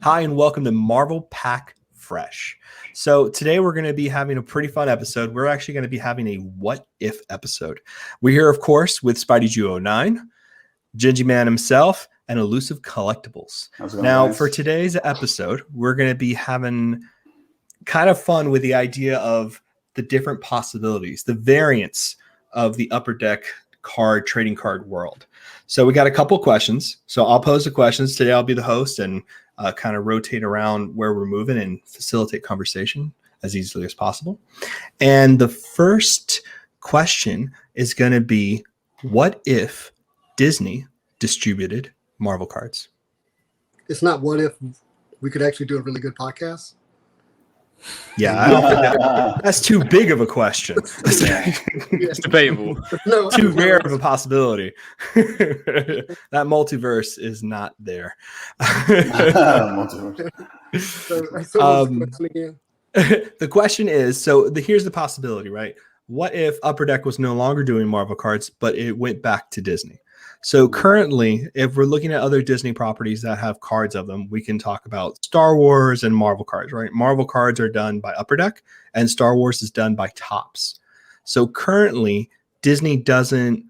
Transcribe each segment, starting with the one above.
Hi, and welcome to Marvel Pack Fresh. So today we're going to be having a pretty fun episode. We're actually going to be having a what if episode. We're here, of course, with Spidey Ju 09, Gingy Man himself, and Elusive Collectibles. Now, for today's episode, we're going to be having kind of fun with the idea of the different possibilities, the variants of the Upper Deck trading card world. So we got a couple questions. So I'll pose the questions. Today I'll be the host and kind of rotate around where we're moving and facilitate conversation as easily as possible. And the first question is going to be, what if Disney distributed Marvel cards? It's not what if we could actually do a really good podcast. Yeah, I don't think that's too big of a question. It's debatable. No, Too rare of a possibility. That multiverse is not there. The question is, here's the possibility, right? What if Upper Deck was no longer doing Marvel cards, but it went back to Disney? So currently, if we're looking at other Disney properties that have cards of them, we can talk about Star Wars and Marvel cards, right? Marvel cards are done by Upper Deck, and Star Wars is done by Topps. So currently, Disney doesn't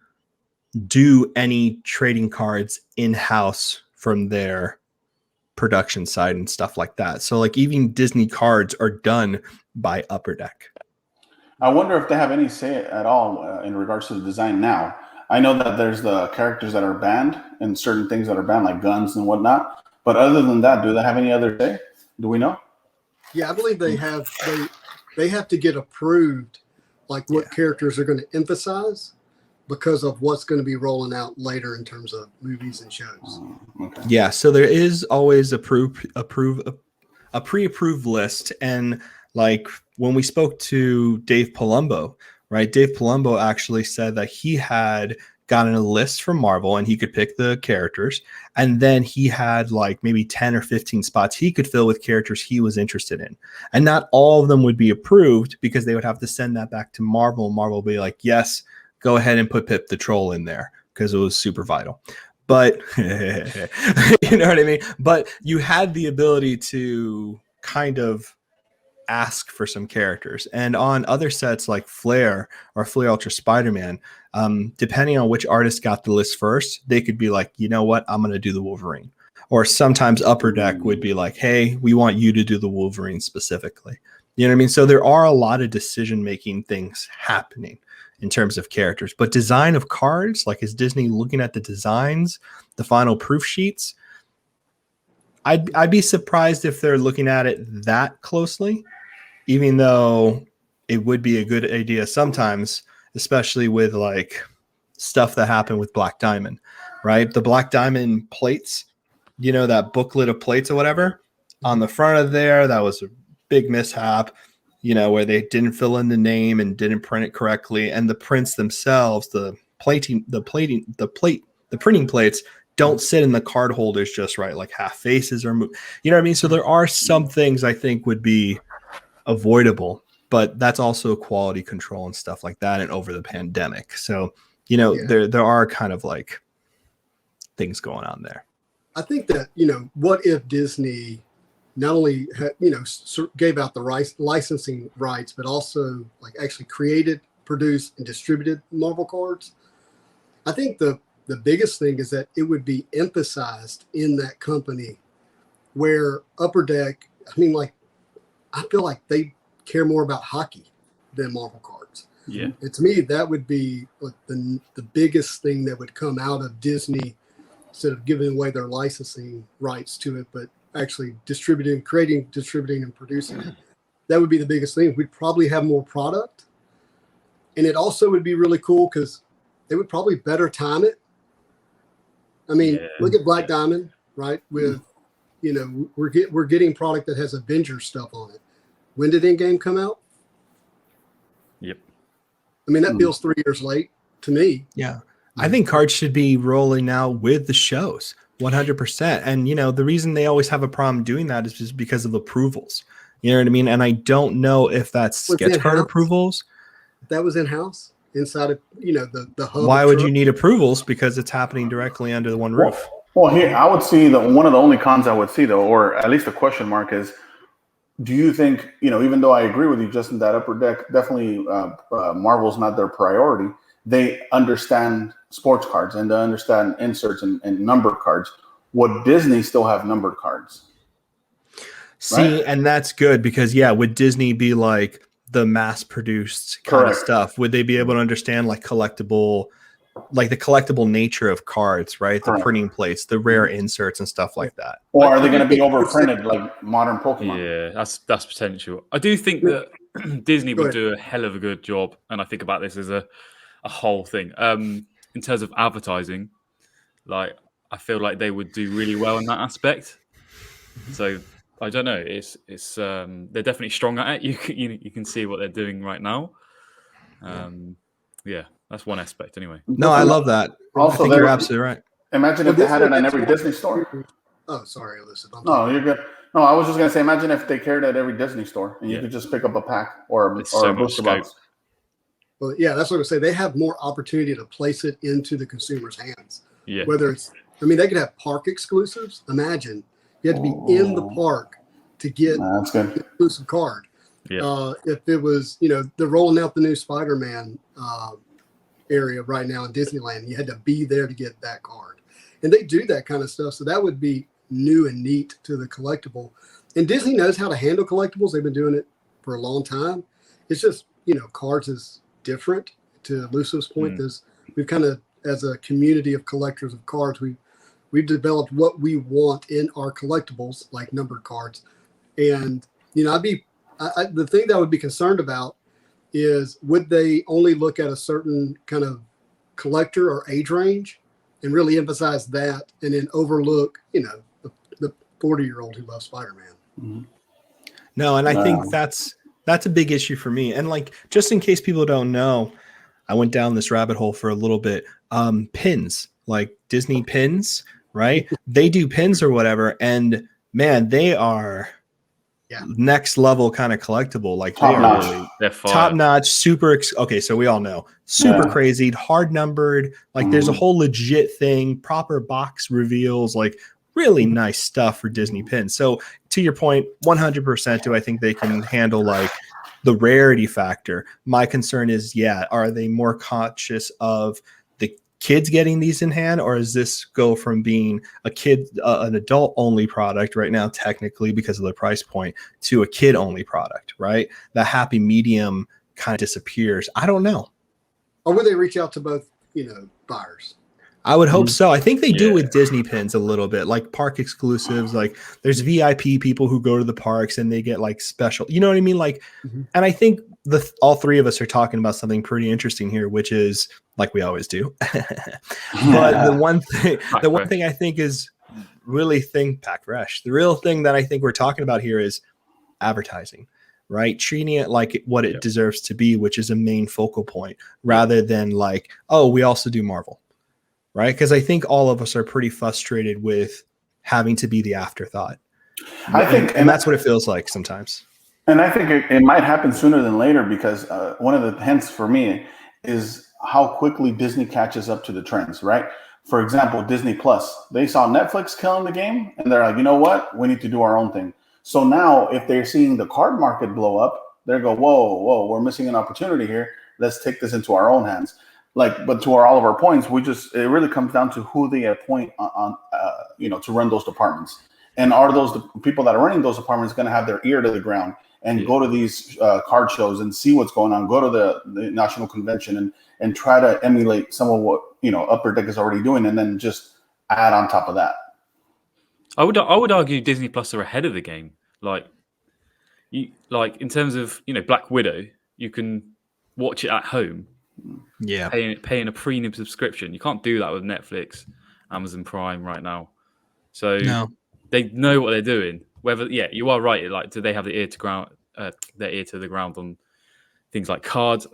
do any trading cards in-house from their production side and stuff like that. So like even Disney cards are done by Upper Deck. I wonder if they have any say at all in regards to the design now. I know that there's the characters that are banned and certain things that are banned, like guns and whatnot. But other than that, do they have any other say? Do we know? Yeah, I believe they have. They have to get approved, like what characters are going to emphasize because of what's going to be rolling out later in terms of movies and shows. Okay. Yeah, so there is always a pre-approved list, and like when we spoke to Dave Palumbo. Right, Dave Palumbo actually said that he had gotten a list from Marvel and he could pick the characters, and then he had like maybe 10 or 15 spots he could fill with characters he was interested in, and not all of them would be approved because they would have to send that back to Marvel. Marvel would be like, yes, go ahead and put Pip the Troll in there because it was super vital. But you know what I mean? But you had the ability to kind of ask for some characters, and on other sets like Flair or Flair Ultra Spider-Man, depending on which artist got the list first, they could be like, you know what, I'm going to do the Wolverine. Or sometimes Upper Deck would be like, hey, we want you to do the Wolverine specifically. You know what I mean? So there are a lot of decision-making things happening in terms of characters, but design of cards, like is Disney looking at the designs, the final proof sheets? I'd be surprised if they're looking at it that closely, even though it would be a good idea sometimes, especially with like stuff that happened with Black Diamond, right? The Black Diamond plates, you know, that booklet of plates or whatever on the front of there, that was a big mishap, you know, where they didn't fill in the name and didn't print it correctly. And the prints themselves, the printing plates don't sit in the card holders just right, like half faces or you know what I mean? So there are some things I think would be avoidable, but that's also quality control and stuff like that, and over the pandemic. So, you know, there are kind of like things going on there. I think that, you know, what if Disney not only gave out the licensing rights, but also like actually created, produced, and distributed Marvel cards? I think the biggest thing is that it would be emphasized in that company, where Upper Deck, I mean, like, I feel like they care more about hockey than Marvel cards. Yeah. And to me, that would be like the biggest thing that would come out of Disney, instead of giving away their licensing rights to it, but actually creating, distributing, and producing it. That would be the biggest thing. We'd probably have more product. And it also would be really cool because they would probably better time it. I mean, look at Black Diamond, right? With, you know, we're getting product that has Avengers stuff on it. When did Endgame come out? Yep. I mean, that feels 3 years late to me. Yeah. I think cards should be rolling now with the shows 100%. And, you know, the reason they always have a problem doing that is just because of approvals. You know what I mean? And I don't know if that's sketch card approvals. That was in-house? Inside of, you know, the hub. Why would you need approvals? Because it's happening directly under the one roof. Well, here I would see that one of the only cons I would see, though, or at least a question mark, is: do you think, even though I agree with you, Justin, that Upper Deck definitely Marvel's not their priority. They understand sports cards and they understand inserts and numbered cards. Would Disney still have numbered cards? See, Right? and that's good because would Disney be like the mass-produced kind of Correct. stuff? Would they be able to understand like the collectible nature of cards, right? The Correct. printing plates, the rare inserts and stuff like that. Or are they going to be overprinted like modern Pokemon? Yeah, that's potential. I do think that Disney would do a hell of a good job, and I think about this as a whole thing. In terms of advertising, like I feel like they would do really well in that aspect. So I don't know. It's they're definitely strong at it. You can see what they're doing right now. Yeah, that's one aspect anyway. No, I love that. Also, I think you're absolutely right. Imagine if they had it in every Disney store. Oh, sorry, Alyssa. No, you're good. No, I was just gonna say, imagine if they carried it at every Disney store and you could just pick up a pack or a booster box. Well, yeah, that's what I say. They have more opportunity to place it into the consumer's hands. Yeah. Whether it's, they could have park exclusives. Imagine you had to be in the park to get That's good. the exclusive card. Yeah. If it was, they're rolling out the new Spider-Man area right now in Disneyland. You had to be there to get that card. And they do that kind of stuff. So that would be new and neat to the collectible. And Disney knows how to handle collectibles. They've been doing it for a long time. It's just, cards is different. To Luso's point, we've kind of, as a community of collectors of cards, we've developed what we want in our collectibles, like numbered cards. And, the thing that I would be concerned about is, would they only look at a certain kind of collector or age range and really emphasize that, and then overlook, the 40-year-old who loves Spider-Man? Mm-hmm. No, and I think that's a big issue for me. And like, just in case people don't know, I went down this rabbit hole for a little bit. Pins, like Disney pins, right? They do pins or whatever, and man, they are next level kind of collectible. Like they're top notch, super. Okay, so we all know super crazy, hard numbered. Like there's a whole legit thing, proper box reveals, like really nice stuff for Disney pins. So to your point, 100% do I think they can handle like the rarity factor. My concern is, are they more conscious of the kids getting these in hand, or does this go from being an adult only product right now, technically because of the price point, to a kid only product, right? The happy medium kind of disappears. I don't know. Or would they reach out to both, buyers? I would hope so. I think they do with Disney pins a little bit, like park exclusives. Like there's VIP people who go to the parks and they get like special, you know what I mean? Like, and I think all three of us are talking about something pretty interesting here, which is like we always do. But the one thing I think is really pack fresh. The real thing that I think we're talking about here is advertising, right? Treating it like what it deserves to be, which is a main focal point, rather than like, oh, we also do Marvel. Right, because I think all of us are pretty frustrated with having to be the afterthought. I think, and that's what it feels like sometimes. And I think it might happen sooner than later, because one of the hints for me is how quickly Disney catches up to the trends. Right. For example, Disney Plus, they saw Netflix killing the game, and they're like, you know what, we need to do our own thing. So now, if they're seeing the card market blow up, they go, whoa, we're missing an opportunity here. Let's take this into our own hands. But to all of our points, it really comes down to who they appoint on to run those departments. And are the people that are running those departments going to have their ear to the ground and go to these card shows and see what's going on, go to the national convention and try to emulate some of what, Upper Deck is already doing, and then just add on top of that. I would argue Disney Plus are ahead of the game. Like in terms of, Black Widow, you can watch it at home. Yeah, paying a premium subscription. You can't do that with Netflix, Amazon Prime right now. So they know what they're doing. Whether you are right. Like, do they have their ear to the ground on things like cards?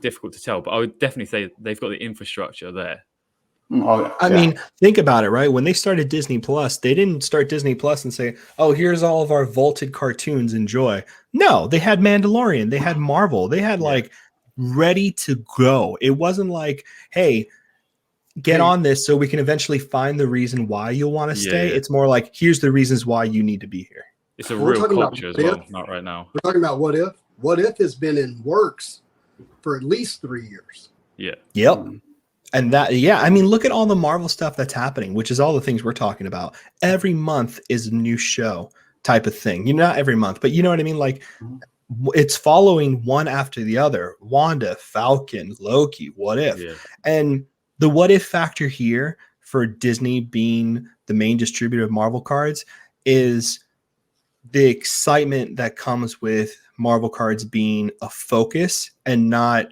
Difficult to tell. But I would definitely say they've got the infrastructure there. I mean, think about it, right? When they started Disney Plus, they didn't start Disney Plus and say, "Oh, here's all of our vaulted cartoons. Enjoy." No, they had Mandalorian. They had Marvel. They had like ready to go. It wasn't like, hey, get Hey. on this so we can eventually find the reason why you'll want to stay. Yeah. It's more like, here's the reasons why you need to be here. It's a We're real talking about culture as what well. if. Not right now. We're talking about what if. What if has been in works for at least 3 years. Yeah. Yep. And that, yeah, I mean, look at all the Marvel stuff that's happening, which is all the things we're talking about. Every month is a new show type of thing. You know, not every month, but you know what I mean? Like, it's following one after the other. Wanda, Falcon, Loki, What If. Yeah. And the what if factor here for Disney being the main distributor of Marvel cards is the excitement that comes with Marvel cards being a focus and not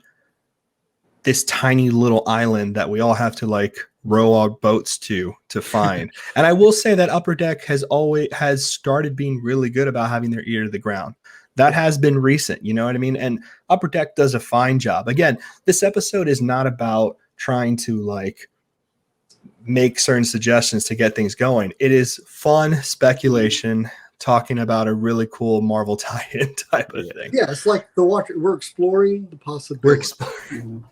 this tiny little island that we all have to like row our boats to find. And I will say that Upper Deck has started being really good about having their ear to the ground. That has been recent, you know what I mean? And Upper Deck does a fine job. Again, this episode is not about trying to like make certain suggestions to get things going. It is fun speculation talking about a really cool Marvel tie-in type of thing. Yeah, it's like we're exploring the possibilities. We're exploring.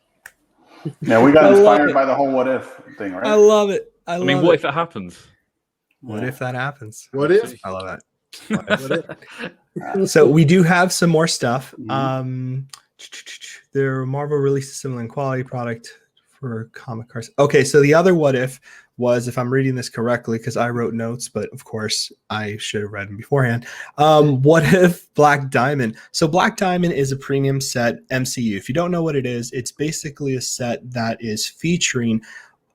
Yeah, we got I love inspired it. by the whole what if thing, right? I love it. I mean, what if it happens? What if that happens? What if? I love that. What if? So we do have some more stuff. Their Marvel released a similar quality product for comic cards. Okay, so the other what if was, if I'm reading this correctly, because I wrote notes, but of course I should have read them beforehand. What if Black Diamond? So Black Diamond is a premium set MCU. If you don't know what it is, it's basically a set that is featuring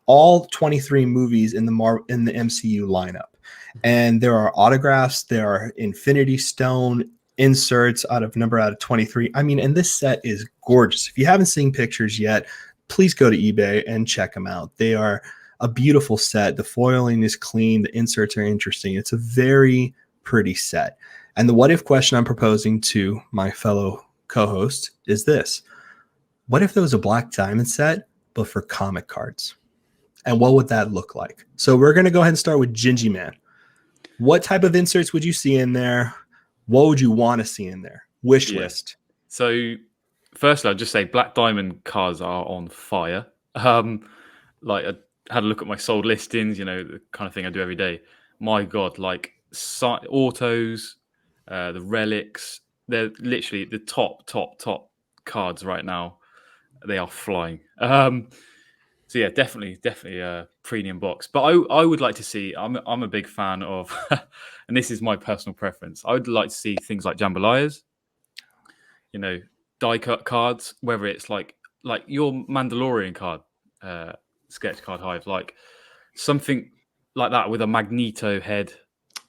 all 23 movies in the MCU lineup. And there are autographs, there are Infinity Stone inserts out of 23. I mean, and this set is gorgeous. If you haven't seen pictures yet, please go to eBay and check them out. They are a beautiful set. The foiling is clean. The inserts are interesting. It's a very pretty set. And the what if question I'm proposing to my fellow co-host is this. What if there was a Black Diamond set, but for comic cards? And what would that look like? So we're going to go ahead and start with Gingy Man. What type of inserts would you see in there? What would you want to see in there? Wish list. So, firstly, I'd just say Black Diamond cards are on fire. Like, I had a look at my sold listings, you know, the kind of thing I do every day. My God, like autos, the relics, they're literally the top cards right now. They are flying. So yeah, definitely a premium box. But I would like to see. I'm a big fan of, and this is my personal preference. I would like to see things like jambalayas. You know, die cut cards. Whether it's like your Mandalorian card, sketch card hive, like something like that with a Magneto head.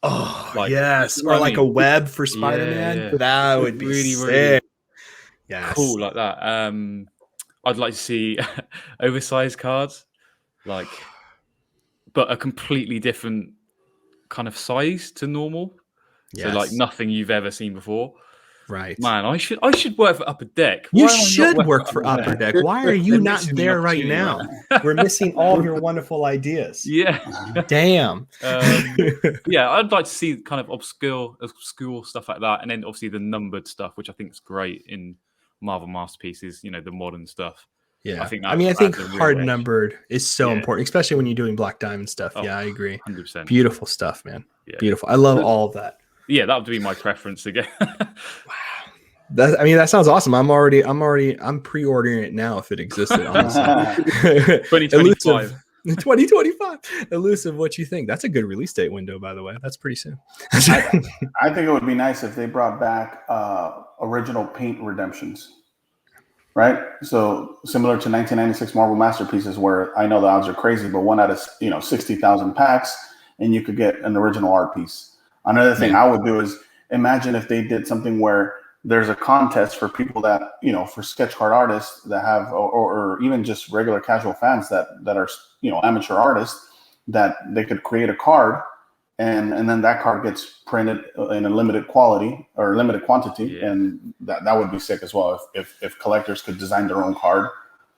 Oh, like, yes, or like a web for Spider-Man. Yeah. That would be really, sick. really Yes. Cool like that. I'd like to see oversized cards, like, but a completely different kind of size to normal. Yes. So like nothing you've ever seen before. Right. Man, I should work for Upper Deck. You Why am I not should working work for Upper Deck. Why are you They're not missing the there right now? opportunity, We're missing all your wonderful ideas. Yeah. Damn. Yeah, I'd like to see kind of obscure stuff like that, and then obviously the numbered stuff, which I think is great in Marvel Masterpieces. You know, the modern stuff. Yeah, I think hard numbered is so important, especially when you're doing Black Diamond stuff. Oh, I agree. 100%. Beautiful stuff, man. Yeah. Beautiful. I love all of that. Yeah, that would be my preference again. Wow. That sounds awesome. I'm pre-ordering it now if it existed. Honestly. 2025. 2025. Elusive, what you think? That's a good release date window, by the way. That's pretty soon. I think it would be nice if they brought back original paint redemptions. Right, so similar to 1996 Marvel Masterpieces, where I know the odds are crazy, but one out of 60,000 packs, and you could get an original art piece. Another thing I would do is imagine if they did something where there's a contest for people that for sketch card artists that have, or even just regular casual fans that are amateur artists, that they could create a card. And then that card gets printed in a limited quality or limited quantity, and that would be sick as well. If collectors could design their own card,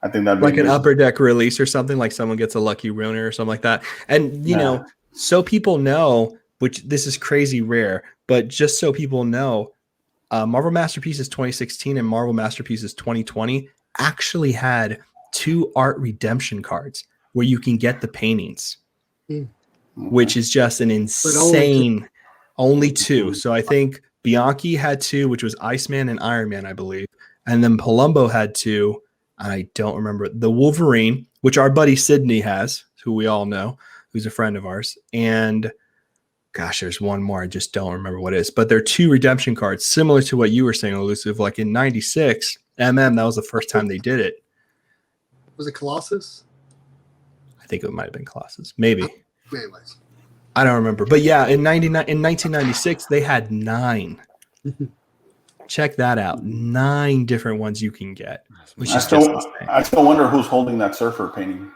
I think that'd be like amazing. An Upper Deck release or something, like someone gets a lucky runner or something like that. And so people know, which this is crazy rare, but just so people know, Marvel Masterpieces 2016 and Marvel Masterpieces 2020 actually had 2 art redemption cards where you can get the paintings, Mm. which is just an insane. Only two. So I think Bianchi had two, which was Iceman and Iron Man, I believe, and then Palumbo had two. And I don't remember the Wolverine, which our buddy Sydney has, who we all know, who's a friend of ours, and gosh, there's one more. I just don't remember what it is. But they're two redemption cards, similar to what you were saying, Elusive. Like in '96, that was the first time they did it. Was it Colossus? I think it might have been Colossus. Maybe. Anyways. I don't remember. But yeah, in 1996, they had 9. Check that out. 9 different ones you can get, which is just insane. I still wonder who's holding that surfer painting.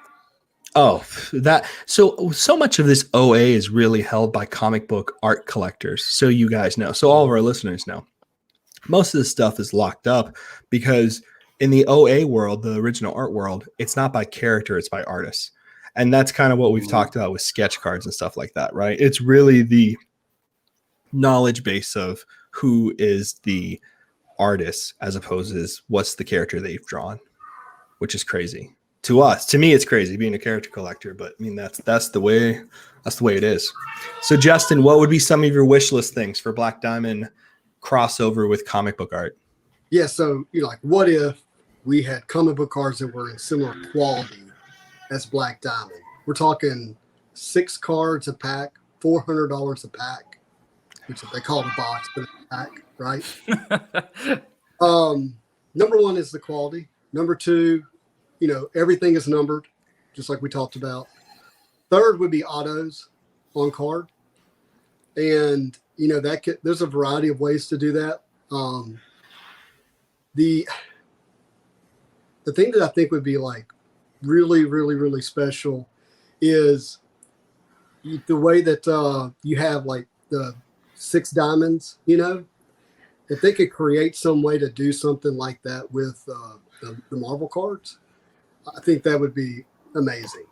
Oh, that so much of this OA is really held by comic book art collectors. So you guys know. So all of our listeners know. Most of this stuff is locked up because in the OA world, the original art world, it's not by character, it's by artists. And that's kind of what we've talked about with sketch cards and stuff like that, right? It's really the knowledge base of who is the artist as opposed to what's the character they've drawn, which is crazy. To me, it's crazy being a character collector, but I mean, that's the way it is. So Justin, what would be some of your wish list things for Black Diamond crossover with comic book art? Yeah. So, like, what if we had comic book cards that were in similar quality as Black Diamond? We're talking 6 cards a pack, $400 a pack, which they call it a box, but it's a pack, right? Number 1 is the quality. Number 2, everything is numbered, just like we talked about. Third would be autos on card. And, there's a variety of ways to do that. The thing that I think would be like really, really, really special is the way that you have like the 6 diamonds, if they could create some way to do something like that with the Marvel cards, I think that would be amazing,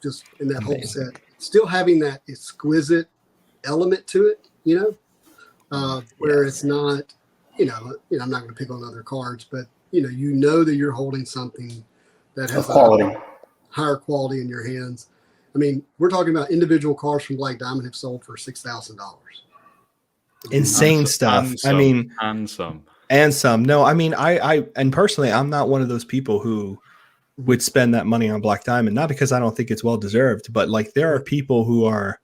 just in that whole set. Still having that exquisite element to it, where it's not, I'm not going to pick on other cards, but, that you're holding something that has quality, higher quality in your hands. I mean, we're talking about individual cards from Black Diamond have sold for $6,000. Insane stuff. And some. No, I mean, I and personally, I'm not one of those people who would spend that money on Black Diamond, not because I don't think it's well deserved, but like there are people who are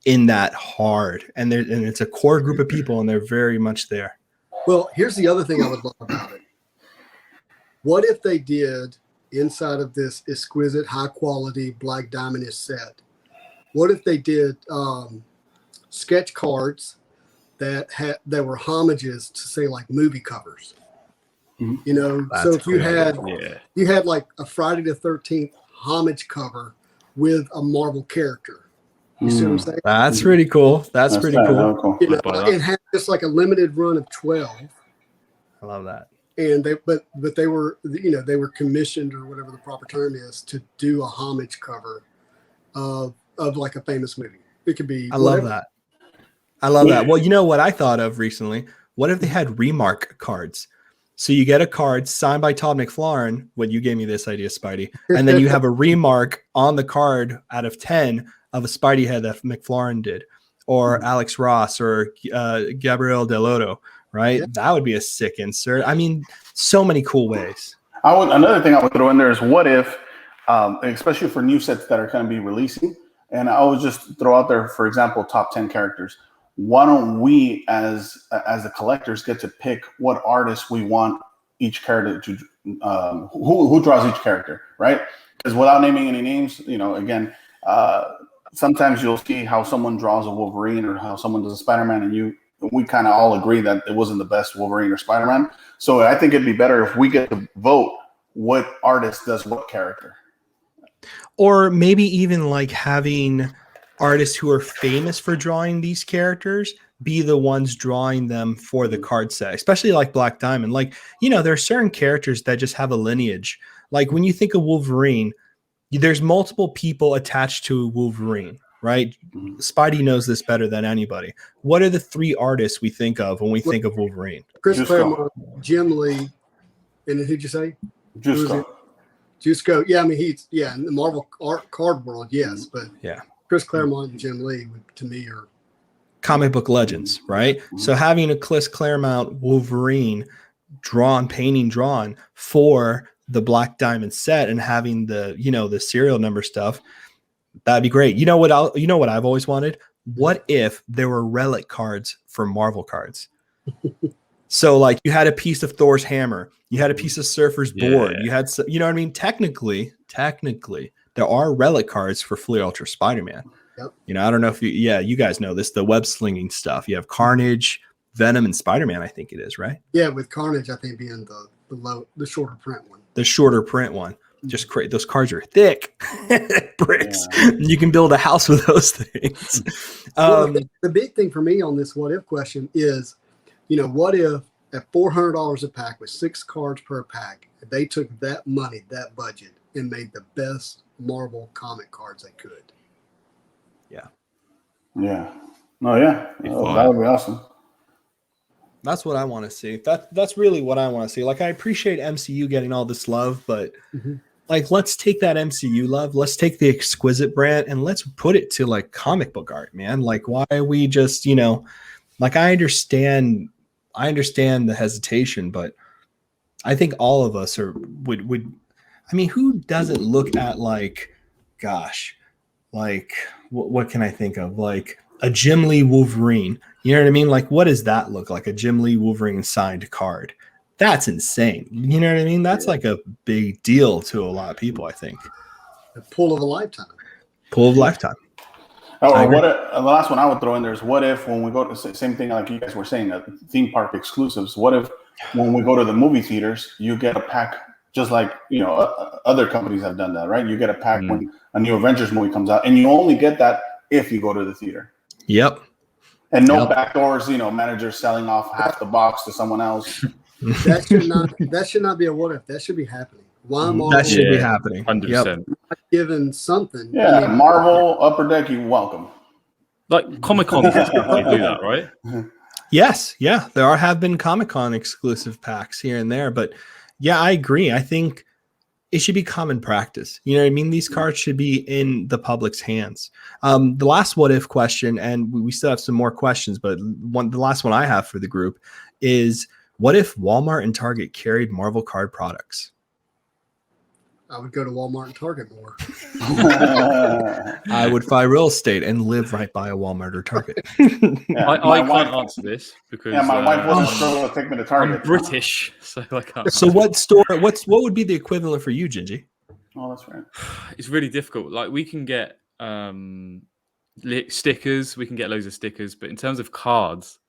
in that hard, and it's a core group of people, and they're very much there. Well, here's the other thing I would love about it. What if they did inside of this exquisite, high quality Black Diamond set? What if they did sketch cards that were homages to, say, like movie covers? So if you had like a Friday the 13th homage cover with a Marvel character, you see what I'm saying? That's pretty cool. That's pretty cool. And had just like a limited run of 12. I love that. And they were they were commissioned, or whatever the proper term is, to do a homage cover of like a famous movie. It could be. I love that. I love that. Well, you know what I thought of recently? What if they had remark cards? So you get a card signed by Todd McFarlane, when you gave me this idea, Spidey, and then you have a remark on the card out of 10 of a Spidey head that McFarlane did, or Alex Ross, or Gabriel Delotto, right? Yeah. That would be a sick insert. I mean, so many cool ways. Another thing I would throw in there is, what if, especially for new sets that are going to be releasing, and I would just throw out there, for example, top 10 characters. Why don't we, as the collectors, get to pick what artists we want each character to, who draws each character, right? Because without naming any names, again, sometimes you'll see how someone draws a Wolverine or how someone does a Spider-Man, and we kind of all agree that it wasn't the best Wolverine or Spider-Man. So I think it'd be better if we get to vote what artist does what character. Or maybe even like having artists who are famous for drawing these characters be the ones drawing them for the card set, especially like Black Diamond. Like, there are certain characters that just have a lineage. Like when you think of Wolverine, there's multiple people attached to Wolverine, right? Spidey knows this better than anybody. What are the 3 artists we think of when we think of Wolverine? Chris Claremont, Jim Lee, and then who'd you say? Jusco, yeah, I mean in the Marvel art card world, yes, but Yeah. Chris Claremont and Jim Lee to me are comic book legends, right? So having a Chris Claremont Wolverine painting drawn for the Black Diamond set and having the serial number stuff, that'd be great. You know what I've always wanted? What if there were relic cards for Marvel cards? So like you had a piece of Thor's hammer, you had a piece of Surfer's board, you had you know what I mean? Technically, there are relic cards for Fleet Ultra Spider-Man. Yep. I don't know if you guys know this, the web slinging stuff. You have Carnage, Venom, and Spider-Man, I think it is, right? Yeah, with Carnage, I think being the shorter print one. The shorter print one. Just create those cards are thick bricks. Yeah. You can build a house with those things. The big thing for me on this what if question is, what if at $400 a pack with 6 cards per pack, they took that money, that budget, and made the best Marvel comic cards they could? Yeah. Yeah. Oh yeah. That would be awesome. That's what I want to see. That's really what I want to see. Like, I appreciate MCU getting all this love, but like, let's take that MCU love, let's take the Exquisite brand, and let's put it to like comic book art, man. Like, why are we just, like, I understand the hesitation, but I think all of us would. I mean, who doesn't look at like, gosh, like what can I think of? Like a Jim Lee Wolverine. You know what I mean? Like, what does that look like? A Jim Lee Wolverine signed card. That's insane. You know what I mean? That's like a big deal to a lot of people, I think. The pull of a lifetime. Pull of a lifetime. Oh, the last one I would throw in there is, what if when we go to same thing like you guys were saying, theme park exclusives, what if when we go to the movie theaters, you get a pack just like, other companies have done that, right? You get a pack when a new Avengers movie comes out, and you only get that if you go to the theater. Yep. And no backdoors, managers selling off half the box to someone else. That should not be a what if. That should be happening. Why Marvel? That should be happening. 100%. Given something. Yeah, Marvel Upper Deck, you welcome. Like Comic-Con they do that, right? Yes, yeah. There have been Comic-Con exclusive packs here and there, but yeah, I agree. I think it should be common practice. You know what I mean? These cards should be in the public's hands. The last what if question, and we still have some more questions, but the last one I have for the group is, what if Walmart and Target carried Marvel card products? I would go to Walmart and Target more. I would buy real estate and live right by a Walmart or Target. I can't answer this because my wife wouldn't struggle to take me to Target. I'm British, so I can't. So what store? What would be the equivalent for you, Gingy? Oh, that's right. It's really difficult. Like, we can get stickers, we can get loads of stickers, but in terms of cards,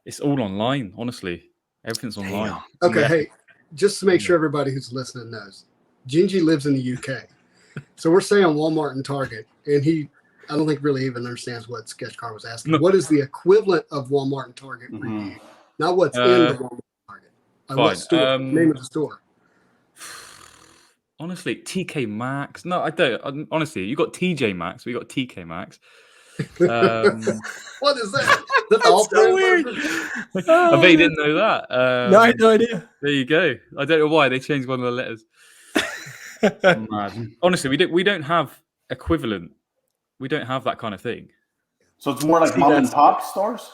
it's all online. Honestly, everything's online. Okay, hey, just to make sure everybody who's listening knows, Gingy lives in the UK. So we're saying Walmart and Target, and I don't think really even understands what Sketch Car was asking. No. What is the equivalent of Walmart and Target for you? Not what's in the Walmart and Target. What store? Name of the store. Honestly, TK Maxx. No, I don't. Honestly, you got TJ Maxx. We got TK Maxx. What is that? That's so weird. I bet you didn't know that. No, I had no idea. There you go. I don't know why they changed one of the letters. Mad. Honestly, we don't have equivalent. We don't have that kind of thing. So it's more like mom and pop stores?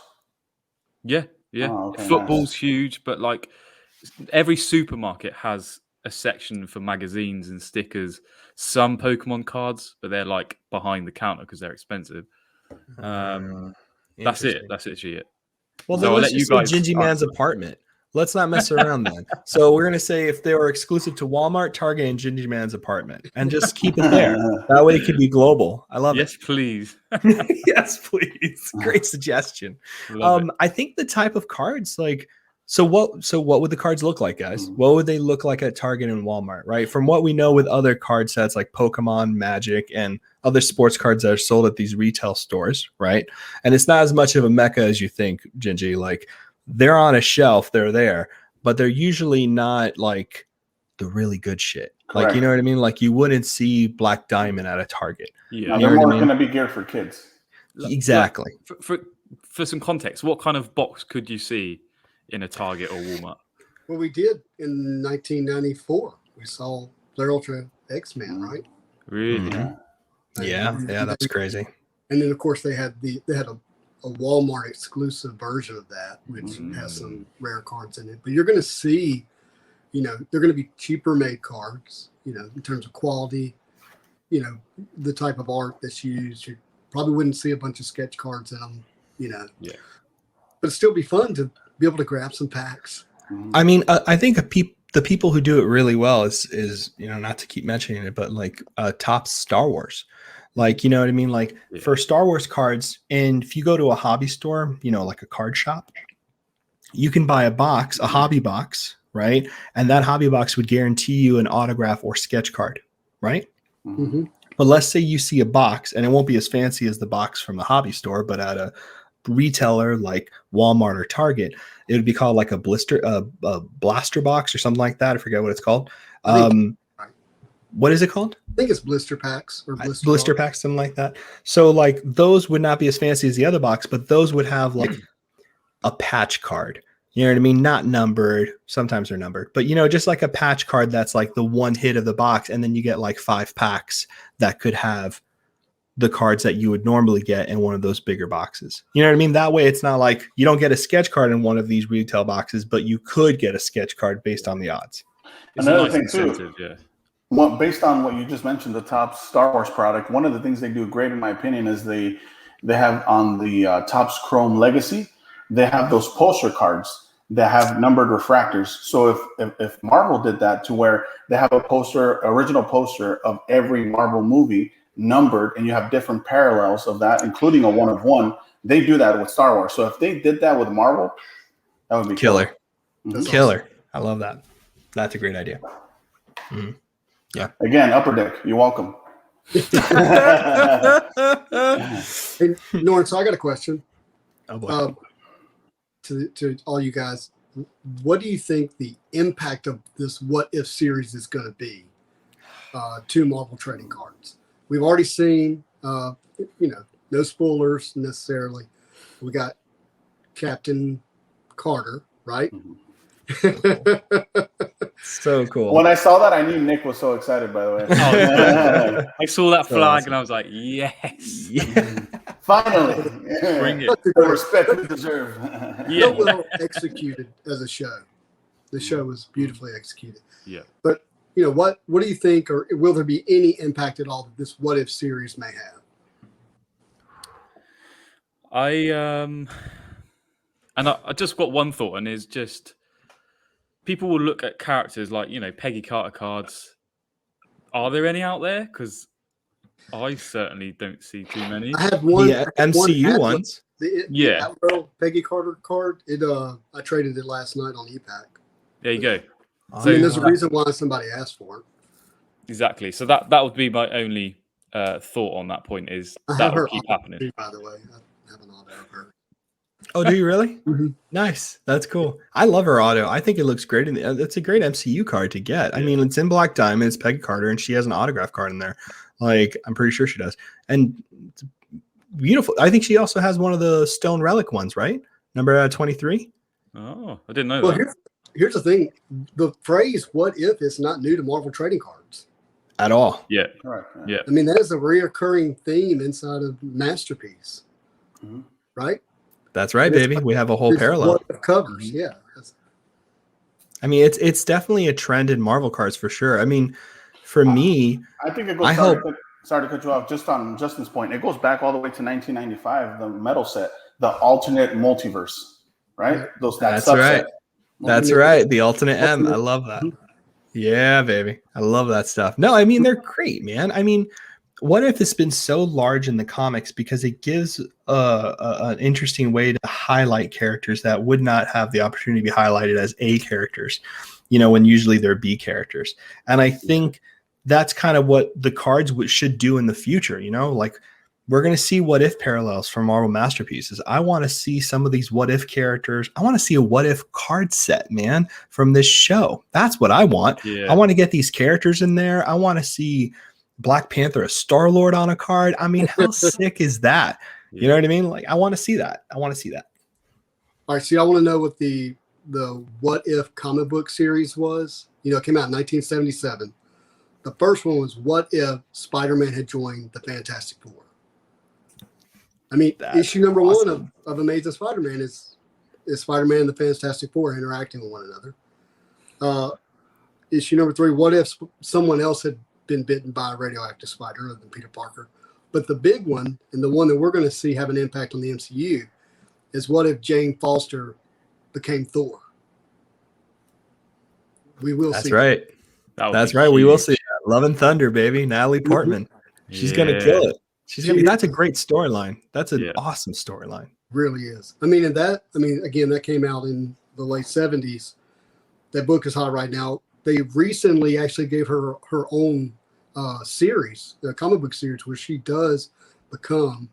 Yeah. Oh, okay, Football's huge, but like every supermarket has a section for magazines and stickers. Some Pokemon cards, but they're like behind the counter because they're expensive. That's it. That's literally it. Well, then let's just say Gingy Man's apartment. Let's not mess around then. So we're going to say if they were exclusive to Walmart, Target, and Gingy Man's apartment, and just keep it there. That way it could be global. I love it. Yes, please. Yes, please. Great suggestion. I think the type of cards, like, so what would the cards look like, guys? What would they look like at Target and Walmart, right? From what we know with other card sets like Pokemon, Magic, and other sports cards that are sold at these retail stores, right? And it's not as much of a mecca as you think, Gingy. Like, they're on a shelf, they're there, but they're usually not like the really good shit. Correct. Like, you know what I mean? Like, you wouldn't see Black Diamond at a Target. Yeah, they're more going to be geared for kids. Exactly. For some context, what kind of box could you see in a Target or Walmart? Well, we did in 1994. We saw Flare Ultra X-Man, right? Really? Mhm. And- Yeah, that's crazy. And then of course they had a Walmart exclusive version of that, which has some rare cards in it. But you're going to see, they're going to be cheaper made cards, in terms of quality, the type of art that's used. You probably wouldn't see a bunch of sketch cards in them, Yeah. but it'd still be fun to be able to grab some packs. I mean, I think the people who do it really well is not to keep mentioning it, but like Topps Star Wars. Like, you know what I mean? Like for Star Wars cards, and if you go to a hobby store, like a card shop, you can buy a hobby box, right? And that hobby box would guarantee you an autograph or sketch card, right? Mm-hmm. But let's say you see a box, and it won't be as fancy as the box from the hobby store, but at a retailer like Walmart or Target, it would be called like a blaster box or something like that. I forget what it's called. What is it called? I think it's blister packs or blister packs, something like that. So like those would not be as fancy as the other box, but those would have like a patch card. You know what I mean? Not numbered. Sometimes they're numbered, but just like a patch card that's like the one hit of the box, and then you get like 5 packs that could have the cards that you would normally get in one of those bigger boxes. You know what I mean? That way it's not like you don't get a sketch card in one of these retail boxes, but you could get a sketch card based on the odds. It's Another a nice thing incentive, too. yeah. Well, based on what you just mentioned, the Topps Star Wars product, one of the things they do great, in my opinion, is they have on the Topps Chrome Legacy, they have those poster cards that have numbered refractors. So if Marvel did that to where they have a original poster of every Marvel movie numbered, and you have different parallels of that, including a 1 of 1, they do that with Star Wars. So if they did that with Marvel, that would be killer. That's Killer. Awesome. I love that. That's a great idea. Mm-hmm. Yeah. Again, Upper Deck, you're welcome. Hey, Norm, so I got a question. Oh boy. To all you guys, what do you think the impact of this What If series is going to be to Marvel trading cards? We've already seen, no spoilers necessarily. We got Captain Carter, right? Mm-hmm. So cool. When I saw that, I knew Nick was so excited, by the way. I saw that So flag awesome. and I was like, yes. Yeah. Finally. Bring it. The respect we deserve. Yeah. So well executed as a show. The show was beautifully executed. Yeah. But what do you think, or will there be any impact at all that this What If series may have? I just got one thought, and is just people will look at characters like Peggy Carter cards. Are there any out there? Because I certainly don't see too many. I had one. The MCU one ones. Yeah. The Outworld Peggy Carter card. I traded it last night on ePack. There you go. I mean, there's a reason why somebody asked for it. Exactly. So that would be my only thought on that point. Is I that have will her keep auto, happening? too, by the way. I have an auto of her. Oh, do you really? Mm-hmm. Nice. That's cool. I love her auto. I think it looks great. It's a great MCU card to get. I mean, it's in Black Diamond. It's Peggy Carter, and she has an autograph card in there. Like, I'm pretty sure she does. And it's beautiful. I think she also has one of the Stone Relic ones, right? Number 23. Oh, I didn't know Well, that. here's the thing. The phrase "What if" is not new to Marvel trading cards At all. Yeah. Right. Yeah. I mean, that is a reoccurring theme inside of Masterpiece, right? That's right, baby. We have a whole It's parallel. What If covers, yeah. I mean, it's definitely a trend in Marvel cards for sure. I mean, for me, I think it goes. Sorry to cut you off. Just on Justin's point, it goes back all the way to 1995. The metal set, the alternate multiverse, right? That's right. That's right. The alternate M. I love that. Yeah, baby. I love that stuff. No, I mean, they're great, man. I mean, What If has been so large in the comics because it gives an interesting way to highlight characters that would not have the opportunity to be highlighted as A characters, when usually they're B characters. And I think that's kind of what the cards should do in the future. Like we're going to see What If parallels from Marvel Masterpieces. I want to see some of these What If characters. I want to see a What If card set, man, from this show. That's what I want. Yeah. I want to get these characters in there. I want to see Black Panther, a Star-Lord on a card. I mean, how sick is that? You know what I mean? Like, I want to see that. All right, so I want to know what the What If comic book series was. It came out in 1977. The first one was, what if Spider-Man had joined the Fantastic Four? I mean, That's issue number awesome. 1 of Amazing Spider-Man is Spider-Man and the Fantastic Four interacting with one another. Issue number 3, what if someone else had been bitten by a radioactive spider other than Peter Parker? But the big one, and the one that we're going to see have an impact on the MCU, is what if Jane Foster became Thor? We will That's see. right. That's right. We will see that. Love and Thunder, baby. Natalie Portman. She's gonna kill it. That's a great storyline. That's an awesome storyline. Really is. I mean, again, that came out in the late 70s. That book is hot right now. They recently actually gave her own series, the comic book series, where she does become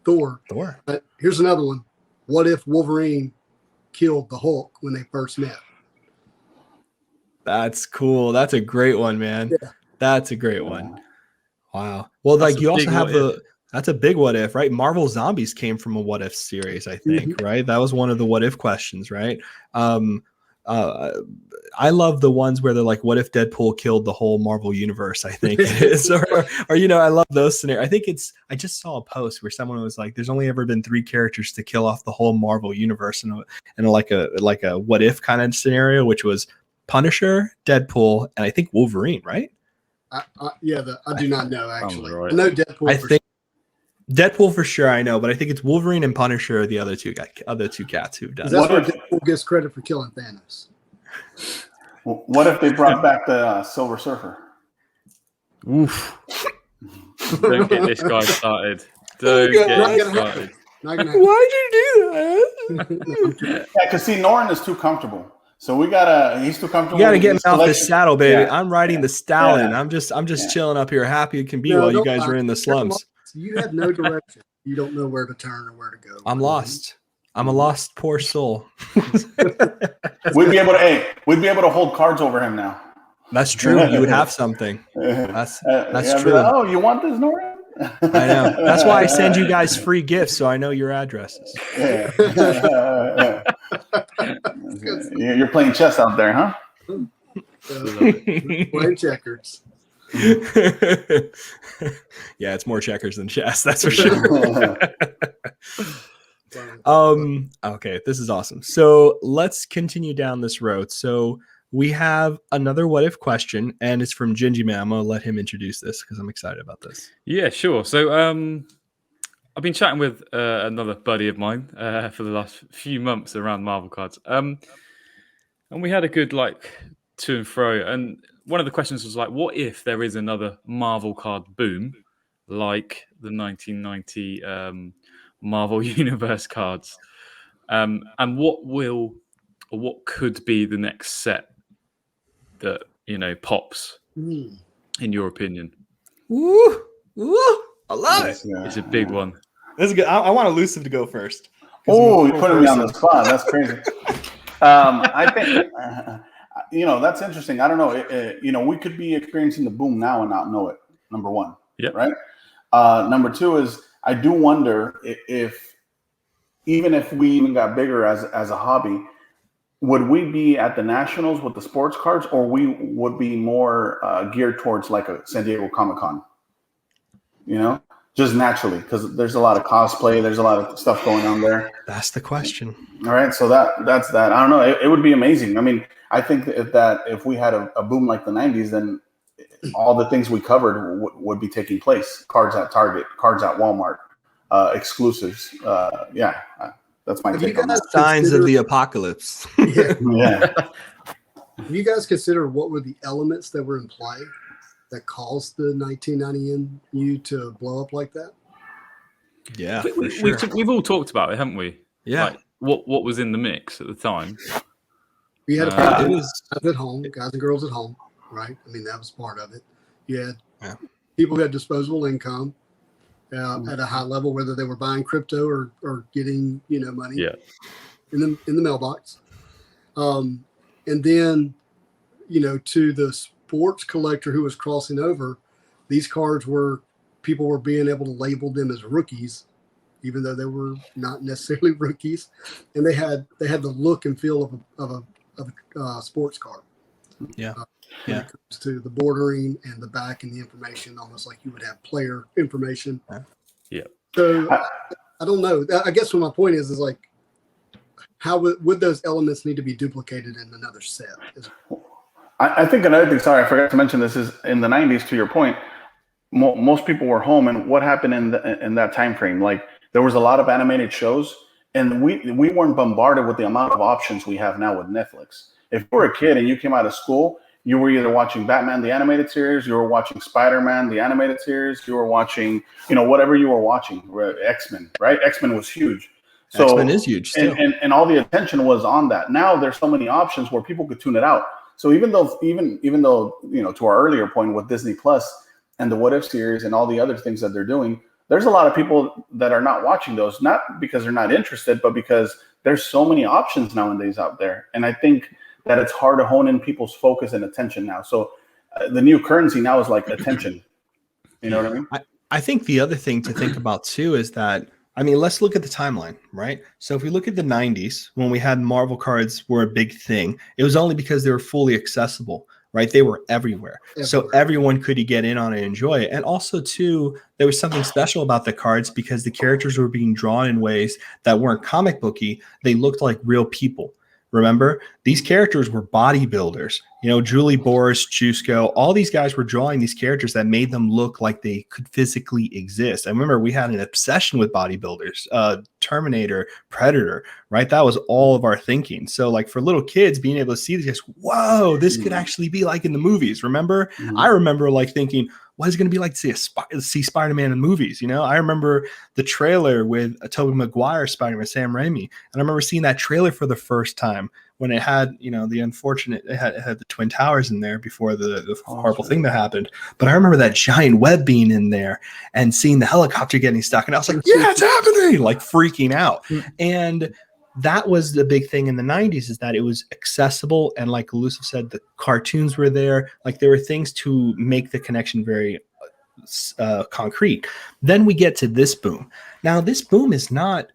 Thor. But here's another one. What if Wolverine killed the Hulk when they first met? That's cool. That's a great one, man. Yeah. That's a great one. Wow. Well, like you also have that's a big what if, right? Marvel Zombies came from a what if series, I think, right? That was one of the what if questions, right? I love the ones where they're like, what if Deadpool killed the whole Marvel universe? I think it is, or I love those scenarios. I think I just saw a post where someone was like, there's only ever been 3 characters to kill off the whole Marvel universe in like a what if kind of scenario, which was Punisher, Deadpool, and I think Wolverine, right? I do not know, actually. Right. I know Deadpool. I think Deadpool for sure, I know, but I think it's Wolverine and Punisher are the other two cats who've done it. That's where Deadpool gets credit for killing Thanos. What if they brought back the Silver Surfer? Oof. Don't get this guy started. Don't get it started. Why'd you do that? Yeah, because see, Norrin is too comfortable. So he's too comfortable. You gotta get me off the saddle, baby. Yeah. I'm riding the stallion. Yeah. I'm just chilling up here, happy it can be while you guys are in the slums. You have no direction. You don't know where to turn or where to go. I'm lost. I'm a lost poor soul. We'd be able to hold cards over him now. That's true. You would have something. That's true. Oh, you want this, Norrin? I know. That's why I send you guys free gifts, so I know your addresses. You're playing chess out there, huh? Playing checkers. Yeah, it's more checkers than chess, that's for sure. Okay, this is awesome. So let's continue down this road. So we have another what if question, and it's from Gingy Man. I'm gonna let him introduce this because I'm excited about this. Yeah, sure. So I've been chatting with another buddy of mine for the last few months around Marvel cards. And we had a good to and fro. And one of the questions was what if there is another Marvel card boom, like the 1990 Marvel Universe cards? And what could be the next set that pops in your opinion? Woo! I love it. It's a big one. This is good. I want Elusive to go first. Oh, you're putting me on the spot. That's crazy. I think that's interesting. I don't know. We could be experiencing the boom now and not know it. Number one, right? Number two is I do wonder if even if we even got bigger as a hobby, would we be at the Nationals with the sports cards, or we would be more geared towards like a San Diego Comic-Con? Just naturally, because there's a lot of cosplay, there's a lot of stuff going on there. That's the question. All right, so that's that. I don't know. It would be amazing. I mean, I think that if we had a boom like the 90s, then all the things we covered would be taking place. Cards at Target, cards at Walmart, exclusives. That's my take on that. Signs of the apocalypse. Yeah. Do you guys consider what were the elements that were in play that caused the 1990 MU to blow up like that? Yeah, for sure. We've all talked about it, haven't we? Yeah. What was in the mix at the time? We had guys at home, guys and girls at home, right? I mean, that was part of it. You had people who had disposable income at a high level, whether they were buying crypto or getting money in the mailbox, and then to the sports collector who was crossing over, these cards people were being able to label them as rookies, even though they were not necessarily rookies, and they had the look and feel of a sports card. Yeah. when Yeah. it comes to the bordering and the back and the information, almost like you would have player information. Yeah. So I don't know. I guess what my point is like, how would those elements need to be duplicated in another set? I think another thing, sorry, I forgot to mention this, is in the 90s, to your point, most people were home, and what happened in that time frame? Like, there was a lot of animated shows, and we weren't bombarded with the amount of options we have now with Netflix. If you were a kid and you came out of school, you were either watching Batman the animated series, you were watching Spider-Man the animated series, you were watching, whatever you were watching, X-Men, right? X-Men was huge. So X-Men is huge still. And all the attention was on that. Now there's so many options where people could tune it out. So even though to our earlier point with Disney Plus and the What If series and all the other things that they're doing, there's a lot of people that are not watching those, not because they're not interested, but because there's so many options nowadays out there. And I think that it's hard to hone in people's focus and attention now. So the new currency now is like attention. You know what I mean? I think the other thing to think about too is that, let's look at the timeline, right? So if we look at the 90s, when we had Marvel cards were a big thing, it was only because they were fully accessible, right? They were everywhere. So everyone could get in on it and enjoy it. And also too, there was something special about the cards because the characters were being drawn in ways that weren't comic booky. They looked like real people. Remember, these characters were bodybuilders. Julie Boris, Jusko, all these guys were drawing these characters that made them look like they could physically exist. I remember we had an obsession with bodybuilders, Terminator, Predator, right? That was all of our thinking. So like for little kids being able to see this, whoa, this could actually be like in the movies. Remember? I remember like thinking, what is it going to be like to see Spider-Man in movies? I remember the trailer with Tobey Maguire Spider-Man, Sam Raimi. And I remember seeing that trailer for the first time when it had, the unfortunate, it had the Twin Towers in there before the horrible thing that happened. But I remember that giant web being in there and seeing the helicopter getting stuck. And I was like, yeah, it's happening, like freaking out. And that was the big thing in the 90s, is that it was accessible. And like Elusive said, the cartoons were there. Like there were things to make the connection very concrete. Then we get to this boom. Now, this boom is not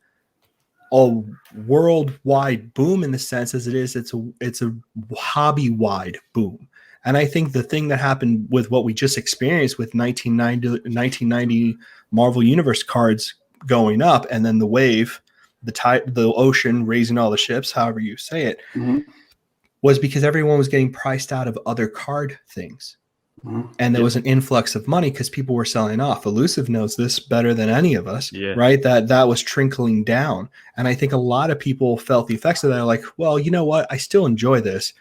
a worldwide boom in the sense as it is. It's a hobby-wide boom. And I think the thing that happened with what we just experienced with 1990 Marvel Universe cards going up, and then the wave, the ocean raising all the ships, however you say it, was because everyone was getting priced out of other card things. And there was an influx of money because people were selling off. Elusive knows this better than any of us, right? That was trickling down. And I think a lot of people felt the effects of that. Like, well, you know what? I still enjoy this,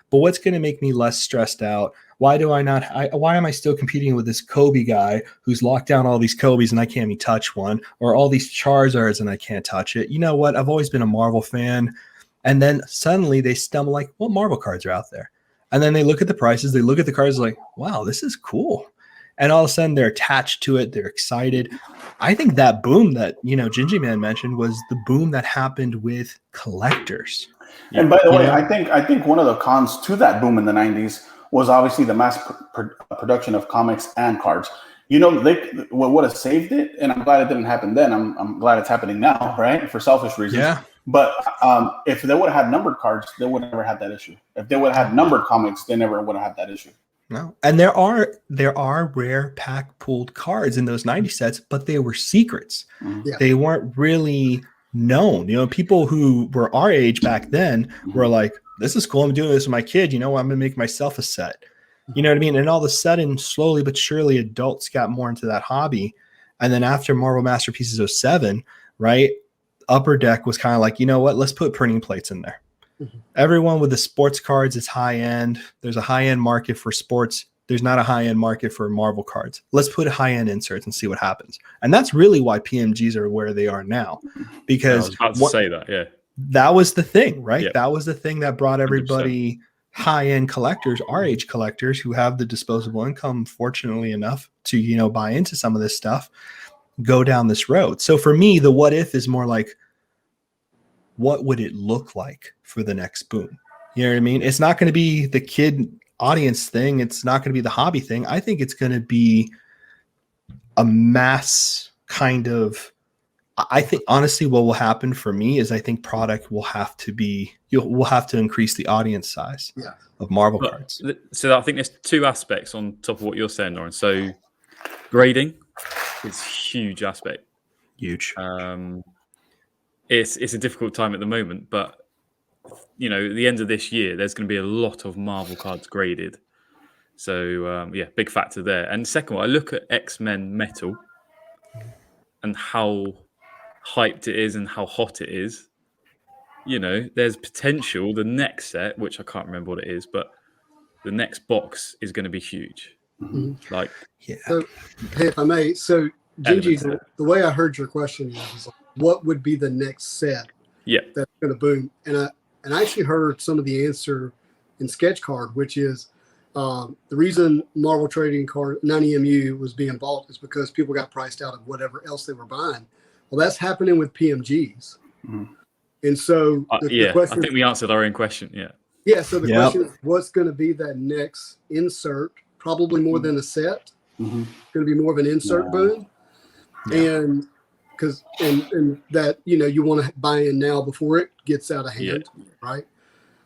but what's going to make me less stressed out? Why am I still competing with this Kobe guy who's locked down all these Kobe's and I can't even touch one, or all these Charizards and I can't touch it? You know what? I've always been a Marvel fan. And then suddenly they stumble like, what Marvel cards are out there? And then they look at the prices, they look at the cards like, wow, this is cool. And all of a sudden they're attached to it. They're excited. I think that boom that, Gingy Man mentioned was the boom that happened with collectors. And by the way, I think one of the cons to that boom in the 90s was obviously the mass production of comics and cards. What would have saved it, and I'm glad it didn't happen then. I'm glad it's happening now, right? For selfish reasons. Yeah. But if they would have had numbered cards, they would have never had that issue. If they would have had numbered comics, they never would have had that issue. No. And there are rare pack pooled cards in those 90 sets, but they were secrets. Yeah. They weren't really known. People who were our age back then were like, this is cool. I'm doing this with my kid. I'm going to make myself a set. You know what I mean? And all of a sudden, slowly but surely, adults got more into that hobby. And then after Marvel Masterpieces 07, right? Upper Deck was kind of like, you know what? Let's put printing plates in there. Everyone with the sports cards is high end. There's a high end market for sports. There's not a high end market for Marvel cards. Let's put high end inserts and see what happens. And that's really why PMGs are where they are now, because I was about to say that. Yeah, that was the thing, right? Yep. That was the thing that brought everybody 100%. High end collectors, our age collectors who have the disposable income, fortunately enough to buy into some of this stuff, go down this road. So for me, the what if is more like, what would it look like for the next boom? You know what I mean? It's not going to be the kid audience thing. It's not going to be the hobby thing. I think it's going to be a mass kind of I think honestly, what will happen for me is I think product will have to be we'll have to increase the audience size of Marvel cards. So I think there's two aspects on top of what you're saying, Lauren. So grading is a huge aspect. Huge. It's a difficult time at the moment, but you know, at the end of this year, there's going to be a lot of Marvel cards graded. So big factor there. And second one, I look at X-Men Metal and how hyped it is and how hot it is. You know, there's potential. The next set, which I can't remember what it is, but the next box is going to be huge. Mm-hmm. Like, so, hey, if I may, so Gingy, the way I heard your question is, what would be the next set? That's going to boom. And I actually heard some of the answer in Sketch Card, which is the reason Marvel Trading Card 90MU was being bought is because people got priced out of whatever else they were buying. Well, that's happening with PMGs. Mm-hmm. And so the question, I think we answered our own question. Yeah. So the question is, what's going to be that next insert? Probably more than a set. Mm-hmm. It's going to be more of an insert boom. And because and that, you know, you want to buy in now before it gets out of hand, right?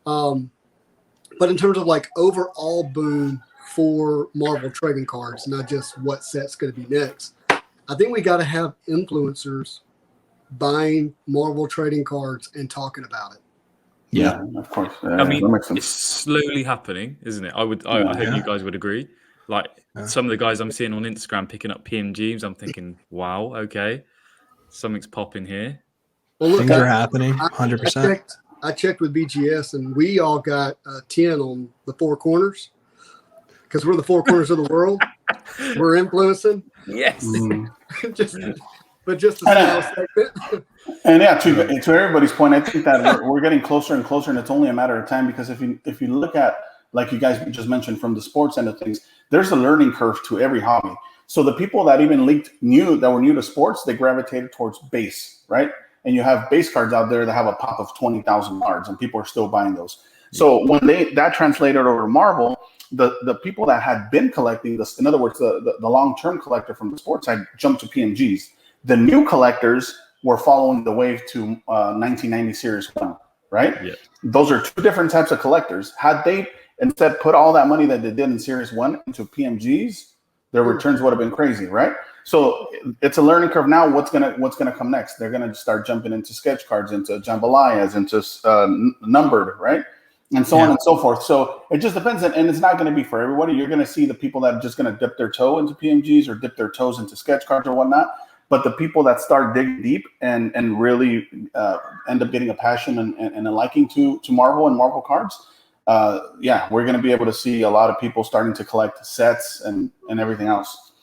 But in terms of like overall boom for Marvel trading cards, not just what set's going to be next, I think we got to have influencers buying Marvel trading cards and talking about it. Yeah, of course. I mean, it's slowly happening, isn't it? I hope you guys would agree. Like some of the guys I'm seeing on Instagram picking up PMGs, I'm thinking, wow, okay, something's popping here. Well, look, things are happening, 100%. I checked with BGS, and we all got a 10 on the four corners because we're the four corners of the world. We're influencing. Yes. just a small segment. And to everybody's point, I think that we're getting closer and closer, and it's only a matter of time. Because if you look at, like you guys just mentioned, from the sports end of things, there's a learning curve to every hobby. So the people that even were new to sports, they gravitated towards base, right? And you have base cards out there that have a pop of 20,000 cards, and people are still buying those. So when that translated over to Marvel, the people that had been collecting this, in other words, the long-term collector from the sports side, jumped to PMGs. The new collectors were following the wave to 1990 Series 1, right? Yeah. Those are two different types of collectors. Had they instead put all that money that they did in Series 1 into PMGs, their returns would have been crazy, right? So it's a learning curve now. What's gonna come next? They're gonna start jumping into sketch cards, into jambalayas, into numbered, right? And so on and so forth. So it just depends, and it's not going to be for everybody. You're going to see the people that are just going to dip their toe into PMGs or dip their toes into sketch cards or whatnot. But the people that start digging deep and really end up getting a passion and a liking to Marvel and Marvel cards, we're going to be able to see a lot of people starting to collect sets and everything else.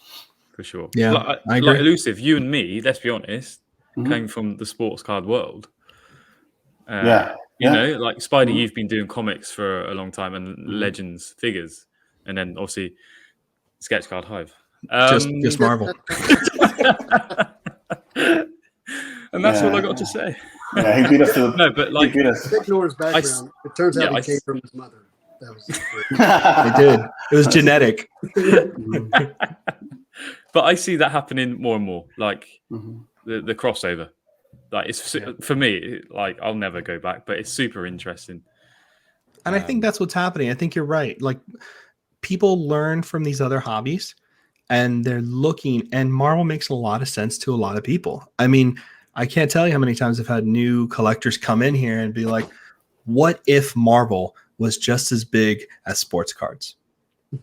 For sure. Yeah, I agree. Like Elusive, you and me, let's be honest, came from the sports card world. You know, like Spidey, you've been doing comics for a long time and Legends figures, and then obviously Sketch Card Hive. Just Marvel. And that's all I got to say. Yeah, he beat us to no, but like, ignore his background. It turns out he came from his mother. That was it did. It was genetic. But I see that happening more and more, like the crossover. Like it's for me, like I'll never go back, but it's super interesting. And I think that's what's happening. I think you're right. Like people learn from these other hobbies and they're looking, and Marvel makes a lot of sense to a lot of people. I mean, I can't tell you how many times I've had new collectors come in here and be like, what if Marvel was just as big as sports cards?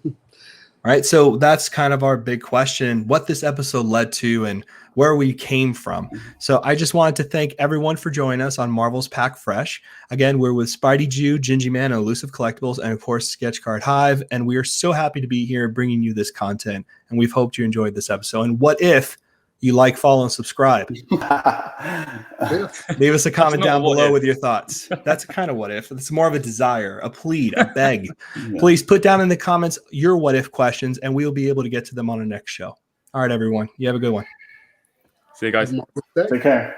All right. So that's kind of our big question, what this episode led to and where we came from. So I just wanted to thank everyone for joining us on Marvel's Pack Fresh. Again, we're with Spidey Jew, Gingy Man, and Elusive Collectibles, and of course, Sketch Card Hive. And we are so happy to be here bringing you this content. And we've hoped you enjoyed this episode. And what if you like, follow, and subscribe? Leave us a comment down below with your thoughts. That's kind of what if. It's more of a desire, a plead, a beg. Please put down in the comments your what if questions, and we'll be able to get to them on the next show. All right, everyone. You have a good one. See you guys. Take care.